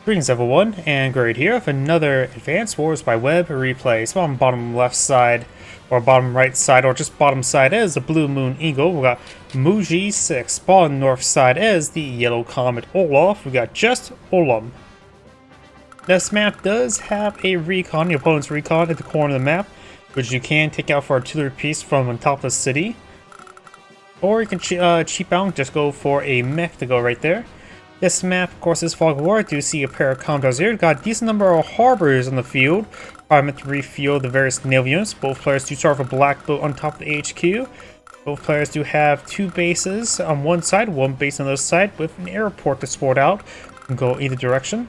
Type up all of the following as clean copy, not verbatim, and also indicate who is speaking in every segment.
Speaker 1: Greetings everyone, and Great here with another Advanced Wars by Web replay. So on bottom left side, or bottom right side, or just bottom side is the Blue Moon Eagle. We got Mooji6. Bottom north side is the Yellow Comet Olaf. We got Just.ilom. This map does have a recon, your opponent's recon at the corner of the map, which you can take out for artillery piece from on top of the city. Or you can cheap out and just go for a mech to go right there. This map, of course, is Fog War. I do see a pair of compounds here. Got a decent number of harbors on the field. Probably meant to refuel the various naval units. Both players do start with a black boat on top of the HQ. Both players do have two bases on one side, one base on the other side, with an airport to sport out and go either direction.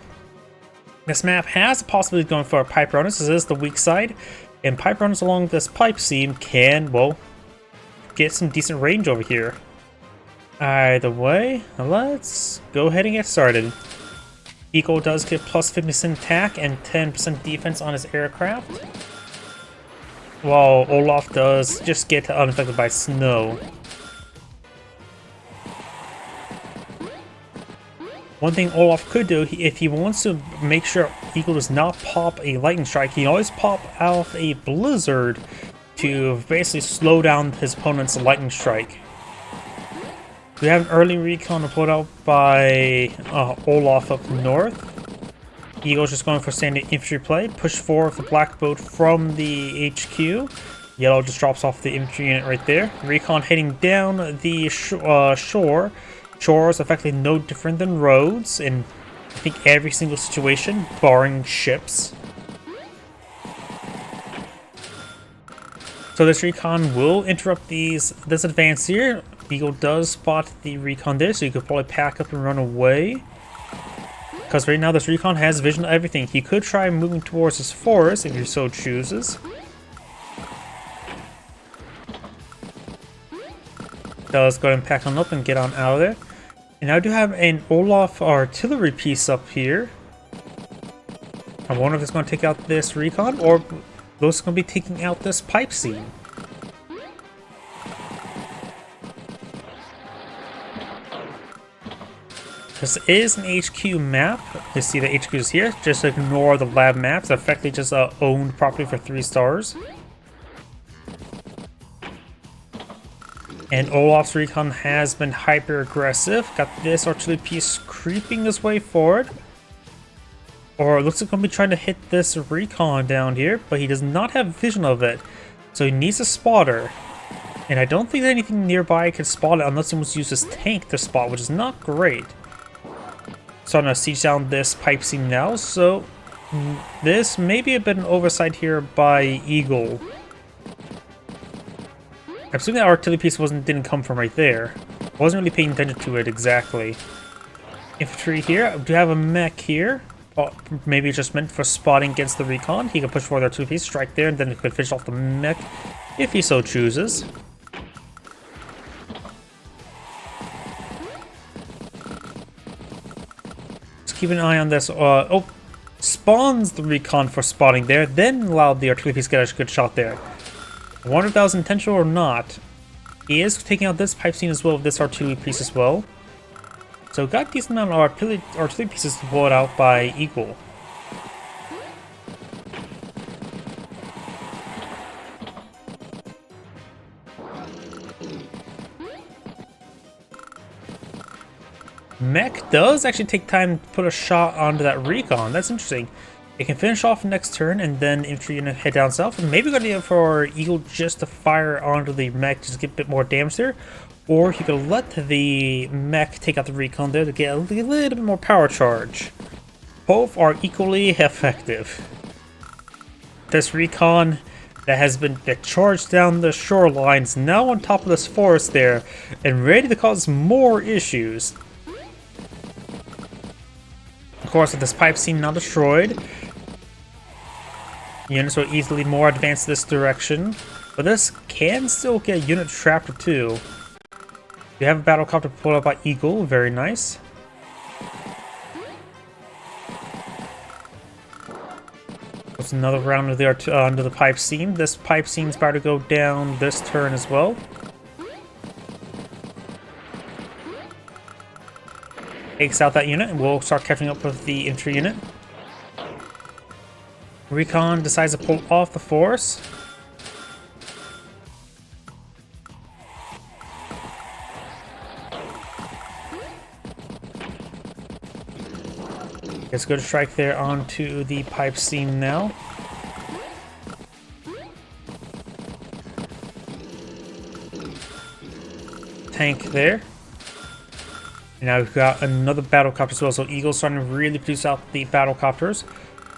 Speaker 1: This map has the possibility of going for pipe runners. This is the weak side, and pipe runners along this pipe seam can, well, get some decent range over here. Either way, let's go ahead and get started. Eagle does get plus 50% attack and 10% defense on his aircraft, while Olaf does just get unaffected by snow. One thing Olaf could do, if he wants to make sure Eagle does not pop a lightning strike, he can always pop out a blizzard to basically slow down his opponent's lightning strike. We have an early recon deployed out by Olaf up north. Eagle's just going for standard infantry play. Push forward with the black boat from the HQ. Yellow just drops off the infantry unit right there. Recon heading down the shore. Shore is effectively no different than roads in, I think, every single situation, barring ships. So this recon will interrupt this advance here. Eagle does spot the recon there, so you could probably pack up and run away. Because right now this recon has vision of everything. He could try moving towards his forest if he so chooses. Does go ahead and pack on up and get on out of there. And I do have an Olaf artillery piece up here. I wonder if it's going to take out this recon, or those are going to be taking out this pipe seam. This is an HQ map. You see the HQ is here. Just ignore the lab maps. Effectively just owned property for 3 stars. And Olaf's recon has been hyper aggressive. Got this artillery piece creeping his way forward. Or it looks like he's going to be trying to hit this recon down here, but he does not have vision of it. So he needs a spotter. And I don't think that anything nearby can spot it unless someone's used his tank to spot, which is not great. So I'm going to siege down this pipe seam now, so this may be a bit of an oversight here by Eagle. I'm assuming that artillery piece didn't come from right there. I wasn't really paying attention to it exactly. Infantry here, I do have a mech here. Oh, maybe it's just meant for spotting against the recon. He can push forward the artillery piece, strike there, and then he could finish off the mech if he so chooses. Keep an eye on this. Spawns the recon for spotting there, then allowed the artillery piece to get a good shot there. I wonder if that was intentional or not. He is taking out this pipe seam as well with this artillery piece as well. So got a decent amount of artillery pieces deployed out by Eagle. Mech does actually take time to put a shot onto that recon. That's interesting. It can finish off next turn and then infantry unit head down south. And maybe a good idea for Eagle just to fire onto the mech just to get a bit more damage there. Or he could let the mech take out the recon there to get a little bit more power charge. Both are equally effective. This recon that charged down the shoreline is now on top of this forest there and ready to cause more issues. Of course, with this pipe seam now destroyed, units will easily more advance this direction, but this can still get a unit trapped or two. We have a battlecopter pulled up by Eagle, very nice. There's another round of the under the pipe seam. This pipe seam is about to go down this turn as well. Takes out that unit, and we'll start catching up with the infantry unit. Recon decides to pull off the force. Gets a good strike there onto the pipe seam now. Tank there. And now we've got another battlecopter as well, so Eagle's starting to really produce out the battlecopters.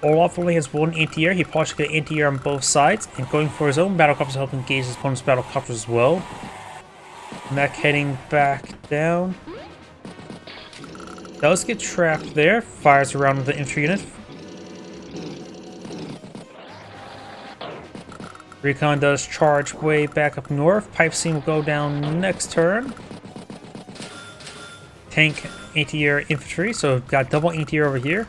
Speaker 1: Olaf only has one anti-air. He probably should get anti-air on both sides, and going for his own battlecopters to help engage his opponent's battlecopters as well. Mech heading back down. Does get trapped there. Fires around with the infantry unit. Recon does charge way back up north. Pipe seam will go down next turn. Tank anti-air infantry, so we've got double anti-air over here.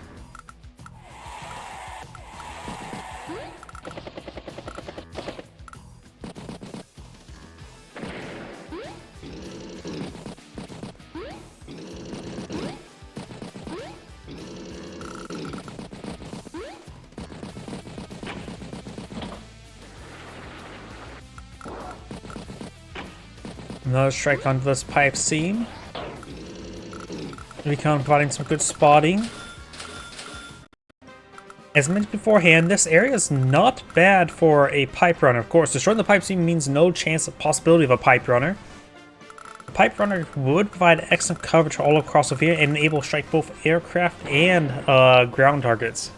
Speaker 1: Another strike onto this pipe seam. Recon providing some good spotting. As mentioned beforehand, this area is not bad for a pipe runner. Of course, destroying the pipe seam means no chance of possibility of a pipe runner. The pipe runner would provide excellent coverage all across the field and enable to strike both aircraft and ground targets.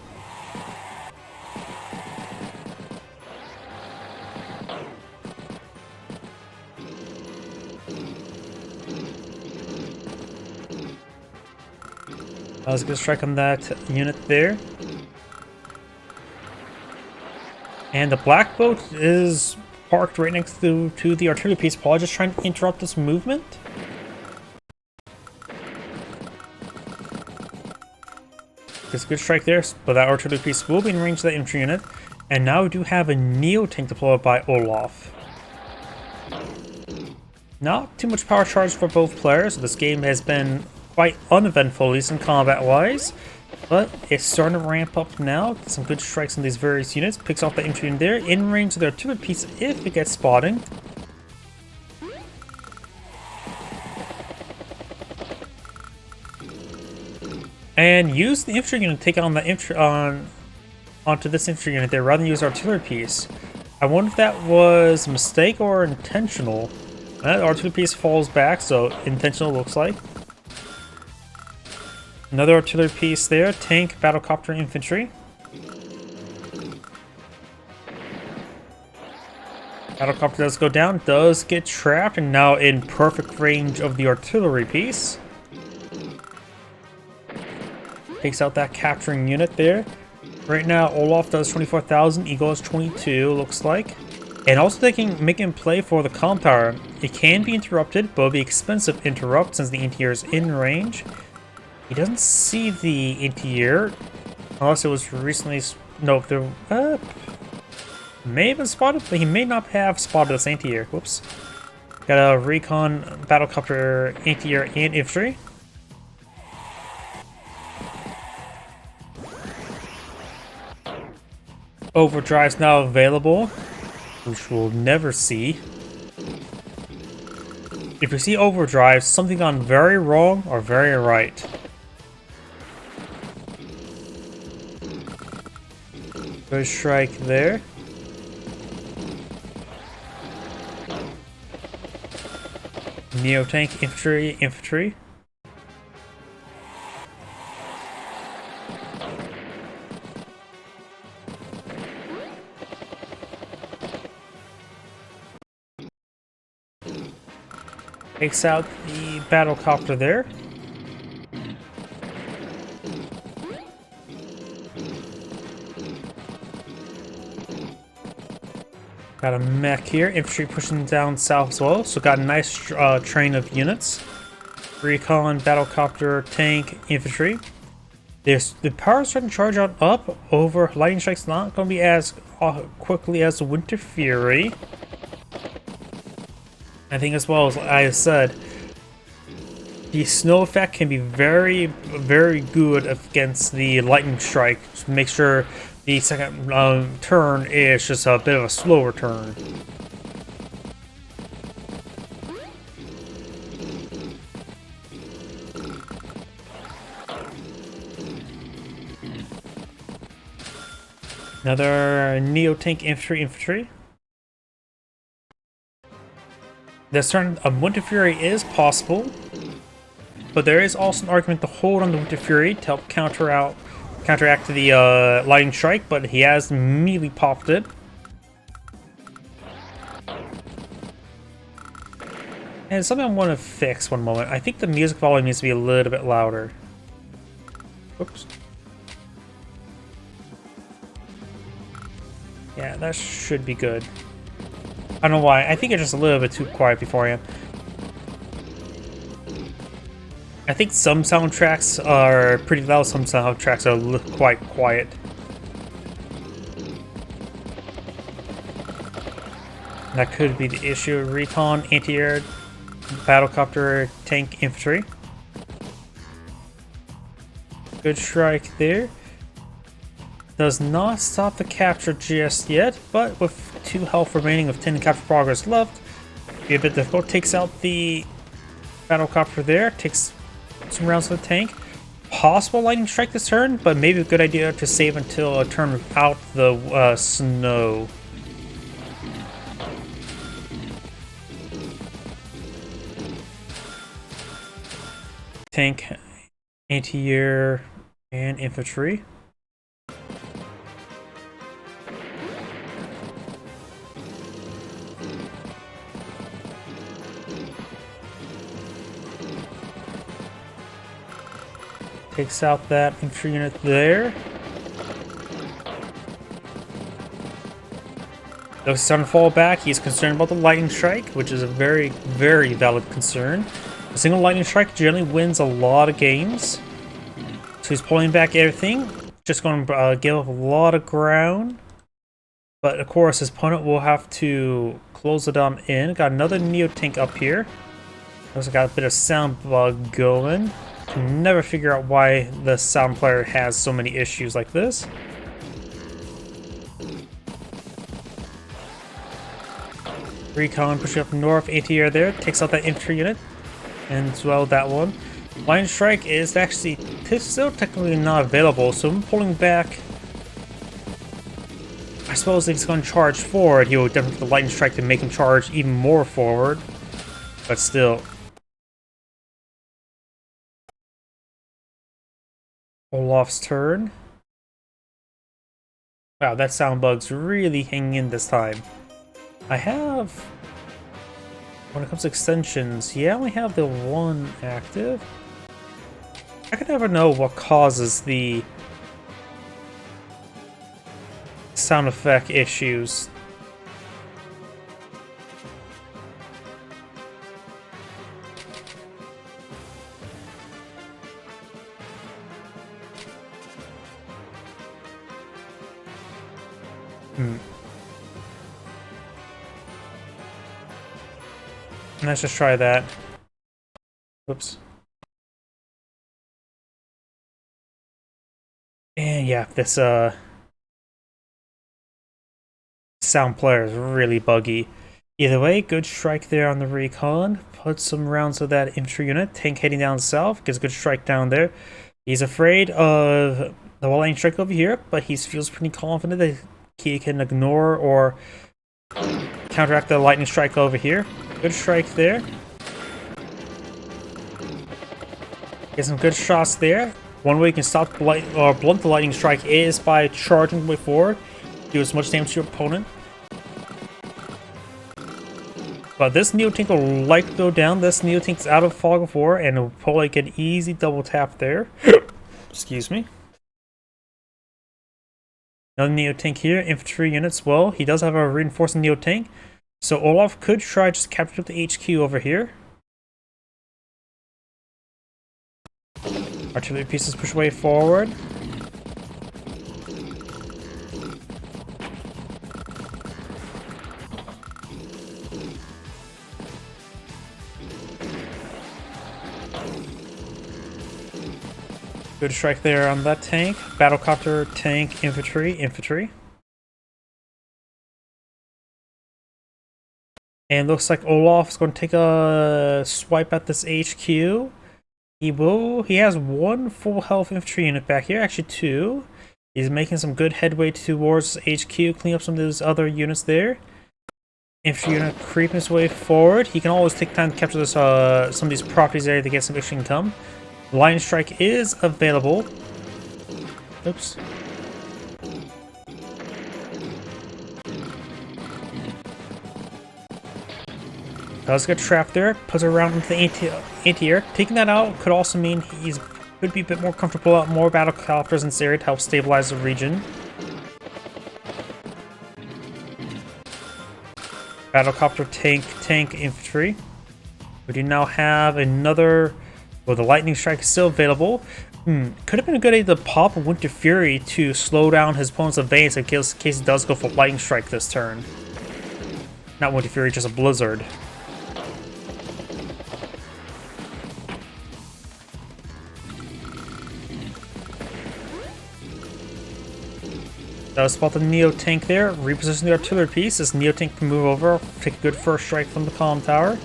Speaker 1: That was a good strike on that unit there. And the black boat is parked right next to the artillery piece, probably just trying to interrupt this movement. It's a good strike there, but that artillery piece will be in range of that infantry unit. And now we do have a Neo tank deployed by Olaf. Not too much power charge for both players. This game has been quite uneventful, at least in combat-wise, but it's starting to ramp up now. Get some good strikes on these various units. Picks off the infantry in there, in range of their artillery piece if it gets spotting. And use the infantry unit to take on the infantry onto this infantry unit there, rather than use artillery piece. I wonder if that was a mistake or intentional. That artillery piece falls back, so intentional looks like. Another artillery piece there, tank, battlecopter, infantry. Battlecopter does go down, does get trapped, and now in perfect range of the artillery piece. Takes out that capturing unit there. Right now, Olaf does 24,000, Eagle is 22, looks like. And also making play for the comp tower. It can be interrupted, but it'll be expensive to interrupt since the anti-air is in range. He doesn't see the anti-air, unless it was recently... No, there may have been spotted, but he may not have spotted this anti-air. Whoops. Got a recon, battlecopter, anti-air, and infantry. Overdrive's now available, which we'll never see. If you see overdrive, something gone very wrong or very right. Good strike there. Neo tank, infantry. Takes out the battlecopter there. Got a mech here, infantry pushing down south as well, so got a nice train of units. Recon, battlecopter, tank, infantry. The power starting to charge on up over lightning strike's not going to be as quickly as Winter Fury. I think as well as I said, The snow effect can be very, very good against the lightning strike. Just make sure the second turn is just a bit of a slower turn. Another Neo-Tank infantry. This turn, a Winter Fury is possible, but there is also an argument to hold on the Winter Fury to help counteract the Lightning Strike, but he has immediately popped it. And something I want to fix one moment. I think the music volume needs to be a little bit louder. Oops. Yeah, that should be good. I don't know why. I think it's just a little bit too quiet beforehand. I think some soundtracks are pretty loud, some soundtracks are quite quiet. That could be the issue. Recon, anti-air, battlecopter, tank, infantry. Good strike there. Does not stop the capture just yet, but with 2 health remaining of 10 capture progress left, be a bit difficult. Takes out the battlecopter there, takes some rounds of the tank. Possible lightning strike this turn, but maybe a good idea to save until a turn without the snow. Tank, anti-air, and infantry. Takes out that infantry unit there. Though he's starting to fall back, he's concerned about the lightning strike, which is a very, very valid concern. A single lightning strike generally wins a lot of games. So he's pulling back everything. Just going to give up a lot of ground. But of course, his opponent will have to close it on in. Got another Neo-Tank up here. Also got a bit of sound bug going. Can never figure out why the sound player has so many issues like this. Recon pushing up north, anti-air there, takes out that infantry unit, and as well that one. Lightning strike is actually still technically not available, so I'm pulling back. I suppose if he's going to charge forward, he will definitely the lightning strike to make him charge even more forward, but still. Olaf's turn. Wow, that sound bug's really hanging in this time. I have, when it comes to extensions, yeah, I only have the one active. I can never know what causes the sound effect issues. Let's just try that. Whoops. And yeah, this sound player is really buggy. Either way, good strike there on the recon. Put some rounds of that infantry unit. Tank heading down south. Gets a good strike down there. He's afraid of the lightning strike over here, but he feels pretty confident that he can ignore or counteract the lightning strike over here. Good strike there. Get some good shots there. One way you can stop or blunt the lightning strike is by charging way forward. Do as much damage to your opponent. But this Neo-Tank will likely go down. This Neo-Tank's out of Fog of War and will probably get an easy double tap there. Excuse me. Another Neo-Tank here. Infantry units. Well, he does have a reinforcing Neo-Tank. So Olaf could try just capture the HQ over here. Artillery pieces push way forward. Good strike there on that tank. Battlecopter, tank, infantry. And looks like Olaf is going to take a swipe at this HQ. He has one full health infantry unit back here, actually two. He's making some good headway towards HQ, clean up some of those other units there. Infantry unit creeping his way forward. He can always take time to capture this, some of these properties there to get some extra income. Lightning strike is available. Oops. Does get trapped there, puts it around into the anti-air. Taking that out could also mean he's could be a bit more comfortable out more battlecopters in this area to help stabilize the region. Battlecopter, tank, infantry. We do now have another. Well, the lightning strike is still available. Could have been a good idea to pop a Winter Fury to slow down his opponent's advance in case he does go for lightning strike this turn. Not Winter Fury, just a blizzard. Does spot the Neo tank there, reposition the artillery piece. This Neo tank can move over, take a good first strike from the column tower.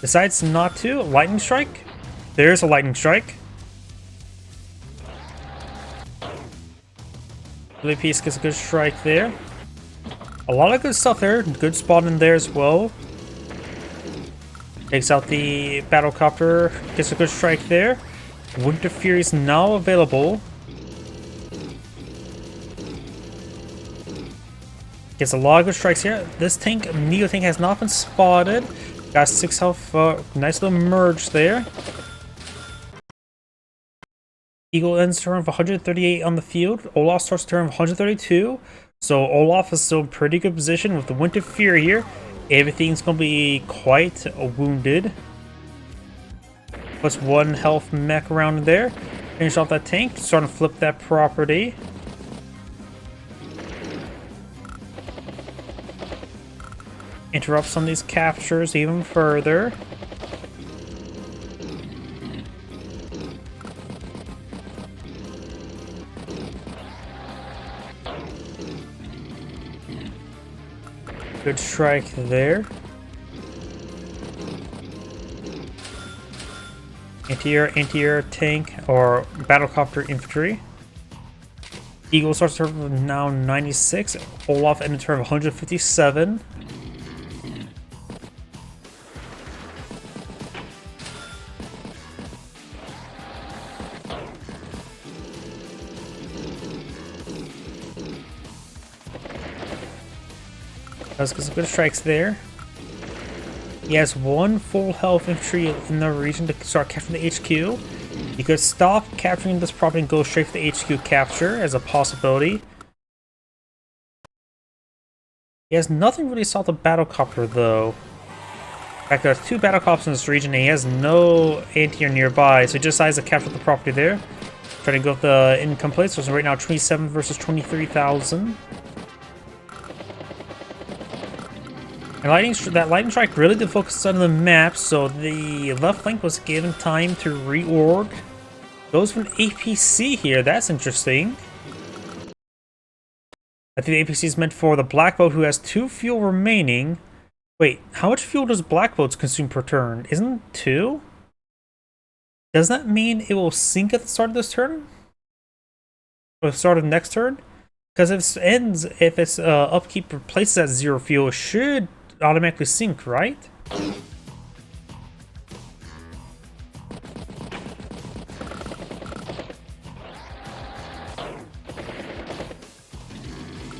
Speaker 1: Decides not to. Lightning strike. There's a lightning strike. Artillery piece gets a good strike there. A lot of good stuff there. Good spot in there as well. Takes out the battlecopter. Gets a good strike there. Winter Fury is now available. Gets a lot of good strikes here. This tank, Neo tank, has not been spotted. Got 6 health. Nice little merge there. Eagle ends turn of 138 on the field. Olaf starts turn of 132. So Olaf is still in pretty good position with the Winter Fury here. Everything's going to be quite wounded. Puts 1 health mech around there. Finish off that tank. Starting to flip that property. Interrupt some of these captures even further. Good strike there. Anti-air tank or battlecopter infantry. Eagle starts turn now 96. Olaf ended turn of 157. Does get some good strikes there. He has 1 full health infantry in the region to start capturing the HQ. He could stop capturing this property and go straight for the HQ capture as a possibility. He has nothing really to stop the battlecopter though. In fact, there's 2 battlecopters in this region and he has no anti-air nearby, so he decides to capture the property there. Trying to go with the incomplete, so it's right now 27 versus 23,000. And that lightning strike really did focus on the map, so the left flank was given time to reorg. Goes for an APC here, that's interesting. I think the APC is meant for the black boat who has 2 fuel remaining. Wait, how much fuel does black boats consume per turn? Isn't it 2? Does that mean it will sink at the start of this turn? Or the start of next turn? Because if its upkeep replaces at 0 fuel, it should automatically sink, right?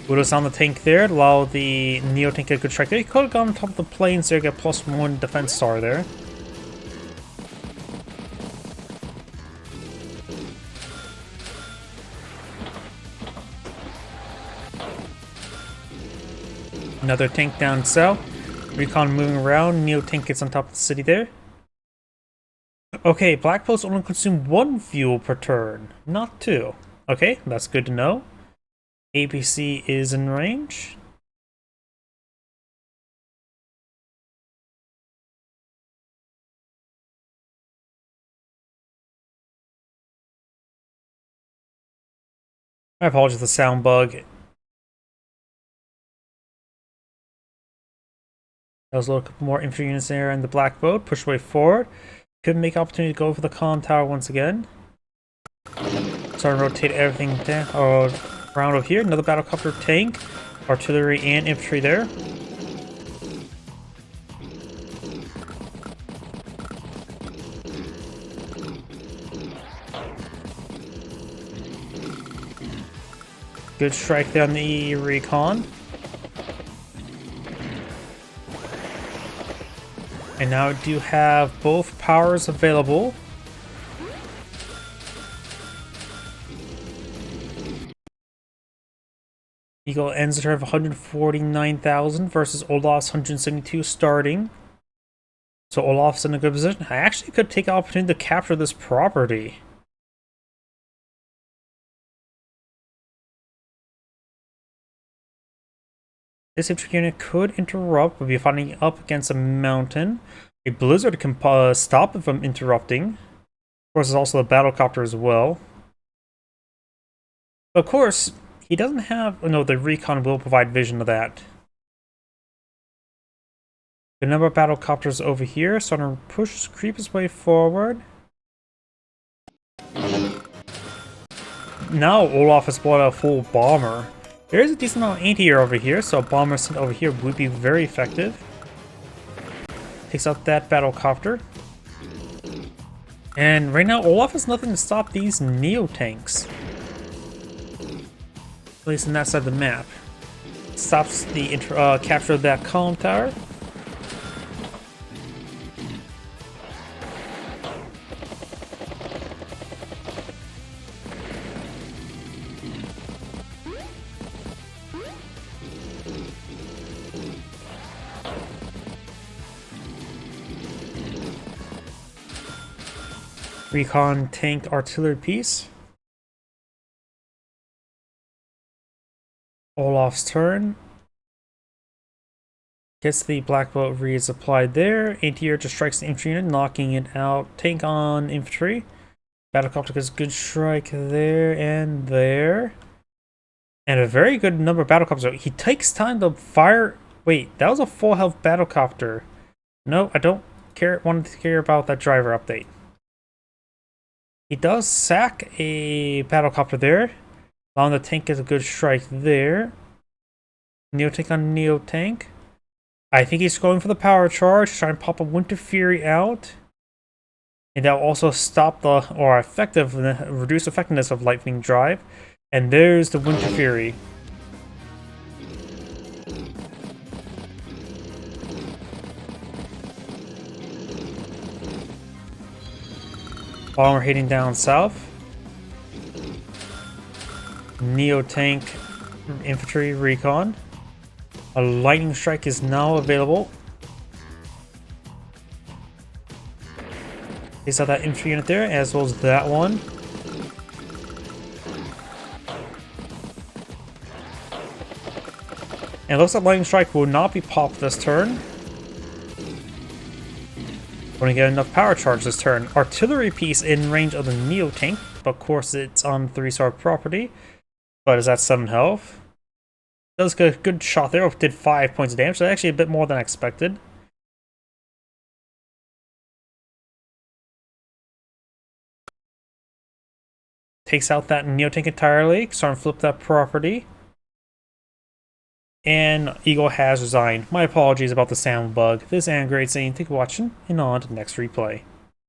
Speaker 1: Buddha's on the tank there, allow the Neo tank to get a good strike there. He could have gone on top of the planes there, get +1 defense star there. Another tank down south. Recon moving around. Neo tank gets on top of the city there. Okay, black boats only consume 1 fuel per turn, not 2. Okay, that's good to know. APC is in range. My apologies for the sound bug. There was a little couple more infantry units there in the black boat. Push way forward. Couldn't make opportunity to go for the comm tower once again. Starting to rotate everything down around over here. Another battlecopter tank, artillery, and infantry there. Good strike there on the recon. And now I do have both powers available. Eagle ends the turn of 149,000 versus Olaf's 172 starting. So Olaf's in a good position. I actually could take the opportunity to capture this property. This infantry unit could interrupt, but be fighting up against a mountain. A blizzard can stop it from interrupting. Of course, there's also the battlecopter as well. But of course, he doesn't have... No, the recon will provide vision of that. The number of battlecopters over here, starting to creep his way forward. Now Olaf has bought a full bomber. There is a decent amount of anti-air over here, so a bomber sent over here would be very effective. Takes out that battlecopter. And right now, Olaf has nothing to stop these neo-tanks. At least on that side of the map. Stops the capture of that comm tower. Recon tanked artillery piece. Olaf's turn. Gets the black boat resupplied there. Anti-air just strikes the infantry unit, knocking it out. Tank on infantry. Battlecopter gets a good strike there and there. And a very good number of battlecopters. He takes time to fire. Wait, that was a full health battlecopter. No, I don't want to care about that driver update. He does sack a battlecopter there, allowing the tank get a good strike there. Neo-tank on neo-tank. I think he's going for the power charge, trying to pop a Winter Fury out. And that will also stop the, or reduce effectiveness of Lightning Drive. And there's the Winter Fury. Bomber heading down south. Neo-tank infantry recon. A lightning strike is now available. They saw that infantry unit there, as well as that one. And it looks like lightning strike will not be popped this turn. Going to get enough power charge this turn. Artillery piece in range of the Neo tank, but of course it's on 3-star property. But is that 7 health? Does a good shot there. Did 5 points of damage, so actually a bit more than I expected. Takes out that Neo tank entirely. Starting to flip that property. And Eagle has resigned. My apologies about the sound bug. This is Great Scene. Thank you for watching, and on to the next replay.